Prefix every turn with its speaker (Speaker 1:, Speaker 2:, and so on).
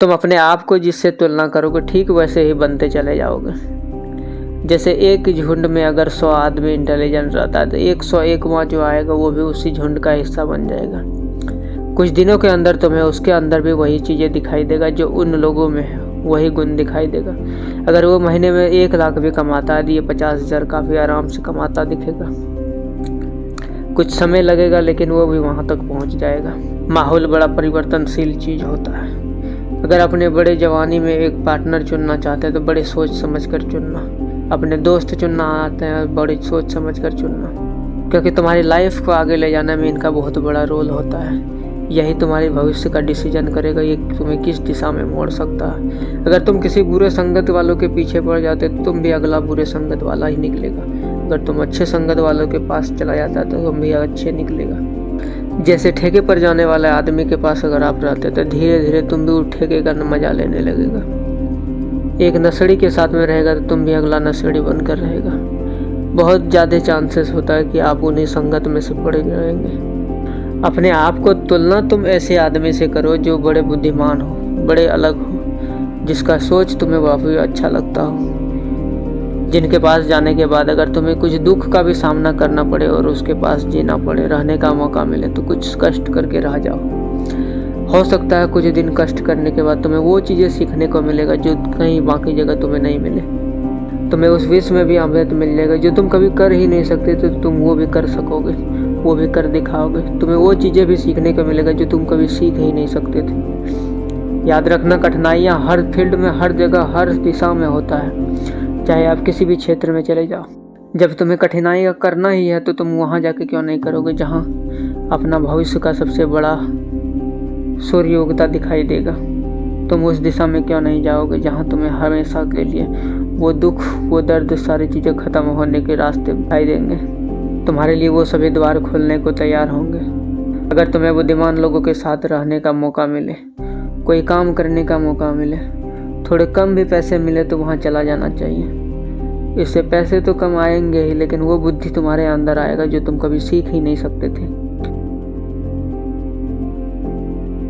Speaker 1: तुम अपने आप को जिससे तुलना करोगे ठीक वैसे ही बनते चले जाओगे। जैसे एक झुंड में अगर 100 आदमी इंटेलिजेंट रहता है तो 101वां जो आएगा वो भी उसी झुंड का हिस्सा बन जाएगा। कुछ दिनों के अंदर तुम्हें उसके अंदर भी वही चीज़ें दिखाई देगा जो उन लोगों में है, वही गुण दिखाई देगा। अगर वो महीने में 1 लाख भी कमाता है तो ये 50,000 काफ़ी आराम से कमाता दिखेगा। कुछ समय लगेगा लेकिन वो भी वहाँ तक पहुँच जाएगा। माहौल बड़ा परिवर्तनशील चीज़ होता है। अगर अपने बड़े जवानी में एक पार्टनर चुनना चाहते हैं तो बड़े सोच समझ कर चुनना। अपने दोस्त चुनना आते हैं बड़ी सोच समझ कर चुनना, क्योंकि तुम्हारी लाइफ को आगे ले जाने में इनका बहुत बड़ा रोल होता है। यही तुम्हारे भविष्य का डिसीजन करेगा ये तुम्हें किस दिशा में मोड़ सकता है। अगर तुम किसी बुरे संगत वालों के पीछे पड़ जाते तो तुम भी अगला बुरे संगत वाला ही निकलेगा। अगर तुम अच्छे संगत वालों के पास चला जाता तो तुम भी अच्छे निकलेगा। जैसे ठेके पर जाने वाले आदमी के पास अगर आप रहते तो धीरे धीरे तुम भी उस ठेके का मजा लेने लगेगा। एक नशेड़ी के साथ में रहेगा तो तुम भी अगला नशेड़ी बनकर रहेगा। बहुत ज़्यादा चांसेस होता है कि आप उन्हीं संगत में से पड़े रहेंगे। अपने आप को तुलना तुम ऐसे आदमी से करो जो बड़े बुद्धिमान हो, बड़े अलग हो, जिसका सोच तुम्हें काफ़ी अच्छा लगता हो, जिनके पास जाने के बाद अगर तुम्हें कुछ दुख का भी सामना करना पड़े और उसके पास जीना पड़े, रहने का मौका मिले तो कुछ कष्ट करके रह जाओ। हो सकता है कुछ दिन कष्ट करने के बाद तुम्हें वो चीज़ें सीखने को मिलेगा जो कहीं बाकी जगह तुम्हें नहीं मिले। तुम्हें उस विश्व में भी अमृत मिल जाएगा जो तुम कभी कर ही नहीं सकते तो तुम वो भी कर सकोगे, वो भी कर दिखाओगे। तुम्हें वो चीज़ें भी सीखने को मिलेगा जो तुम कभी सीख ही नहीं सकते थे। याद रखना, कठिनाइयाँ हर फील्ड में, हर जगह, हर दिशा में होता है, चाहे आप किसी भी क्षेत्र में चले जाओ। जब तुम्हें कठिनाई का करना ही है तो तुम वहाँ जाके क्यों नहीं करोगे जहाँ अपना भविष्य का सबसे बड़ा सूर्य उगता दिखाई देगा। तुम उस दिशा में क्यों नहीं जाओगे जहाँ तुम्हें हमेशा के लिए वो दुख, वो दर्द, सारी चीज़ें ख़त्म होने के रास्ते दिखाई देंगे। तुम्हारे लिए वो सभी द्वार खोलने को तैयार होंगे। अगर तुम्हें बुद्धिमान लोगों के साथ रहने का मौका मिले, कोई काम करने का मौका मिले, थोड़े कम भी पैसे मिले तो वहाँ चला जाना चाहिए। इससे पैसे तो कम आएंगे ही लेकिन वो बुद्धि तुम्हारे अंदर आएगा जो तुम कभी सीख ही नहीं सकते थे।